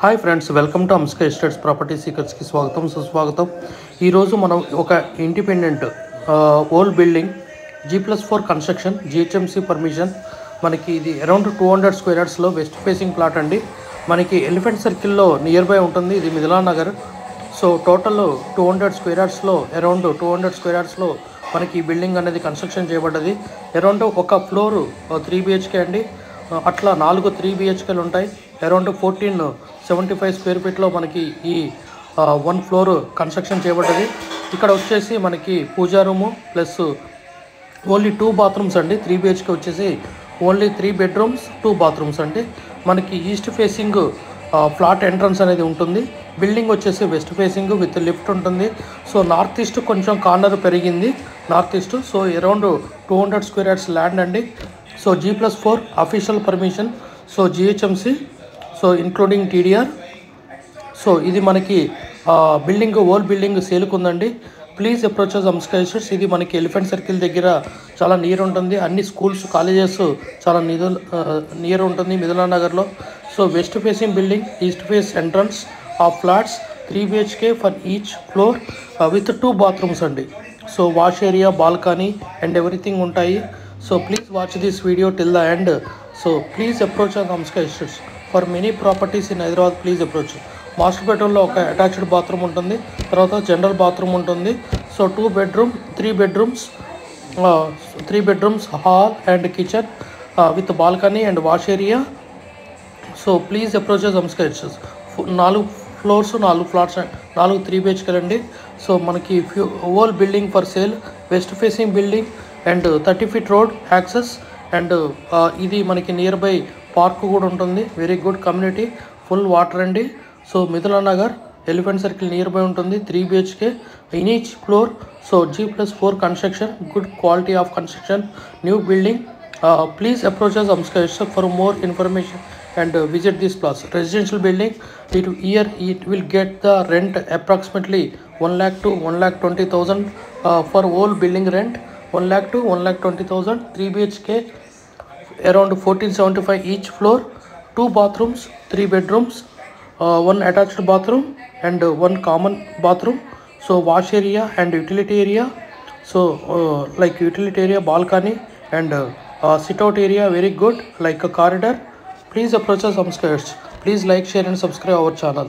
Hi friends, welcome to Amska estates property సీకర్స్కి స్వాగతం సుస్వాగతం. ఈరోజు మనం ఒక independent old building G+4 construction GHMC permission. మనకి ఇది అరౌండ్ 200 స్క్వేర్ యార్డ్స్లో వెస్ట్ ఫేసింగ్ ప్లాట్ అండి. మనకి ఎలిఫెంట్ సర్కిల్లో నియర్ బై ఉంటుంది. ఇది Mithila Nagar. So total 200 square యార్డ్స్లో అరౌండ్ 200 స్క్వేర్ యార్డ్స్లో మనకి ఈ బిల్డింగ్ అనేది కన్స్ట్రక్షన్ చేయబడ్డది. అరౌండ్ ఒక ఫ్లోర్ 3 BHK అండి. అట్లా 4 3 BHKలు ఉంటాయి. అరౌండ్ 1475 స్క్వేర్ ఫీట్లో మనకి ఈ 1 ఫ్లోర్ కన్స్ట్రక్షన్ చేయబడ్డది. ఇక్కడ వచ్చేసి మనకి పూజా రూము ప్లస్ ఓన్లీ 2 బాత్రూమ్స్ అండి. 3 BHK వచ్చేసి ఓన్లీ 3 బెడ్రూమ్స్ 2 బాత్రూమ్స్ అండి. మనకి ఈస్ట్ ఫేసింగ్ ఫ్లాట్ ఎంట్రన్స్ అనేది ఉంటుంది. బిల్డింగ్ వచ్చేసి వెస్ట్ ఫేసింగ్ విత్ లిఫ్ట్ ఉంటుంది. సో నార్త్ ఈస్ట్ కొంచెం కార్నర్ పెరిగింది north east. So around 200 square yards land అండి. So G+4 official permission. So GHMC, so including TDR. So ఇది మనకి బిల్డింగ్ ఓల్డ్ బిల్డింగ్ సేల్కుందండి. Please approach Amska estates. ఇది మనకి elephant circle దగ్గర చాలా నియర్ ఉంటుంది. అన్ని స్కూల్స్ కాలేజెస్ చాలా నియర్ ఉంటుంది మిథిలా నగర్లో. So west facing building, east face entrance of flats 3 BHK for each floor with 2 bathrooms అండి. So wash area, balcony and everything ఉంటాయి. So please watch this video till the end. So please approach Amska estates for many properties in Hyderabad. Please approach. Master బెడ్రూమ్లో ఒక attached bathroom ఉంటుంది, తర్వాత general bathroom ఉంటుంది. So 2 bedroom 3 bedrooms hall and kitchen with balcony and wash area. So please approach Amska estates. 4 floors 4 flats 4 3 BHKలు అండి. So మనకి old building for sale, west facing building and 30 feet road access. And ఇది మనకి near by park కూడా ఉంటుంది. Very good community, full water అండి. So Mithila Nagar elephant circle near by ఉంటుంది. 3 BHK in each floor. So G+4 construction, good quality of construction, new building. Please approach Amska estates for more information and visit this place. Residential building, it will get the rent approximately 1 lakh to 1,20,000 for whole building rent. 1 lakh to 1,20,000. 3 BHK around 1475 each floor. 2 bathrooms, 3 bedrooms, 1 attached bathroom and 1 common bathroom. So wash area and utility area. So like utility area, balcony and sit out area, very good, like a corridor. Please approach us, subscribers. Please like, share and subscribe our channel.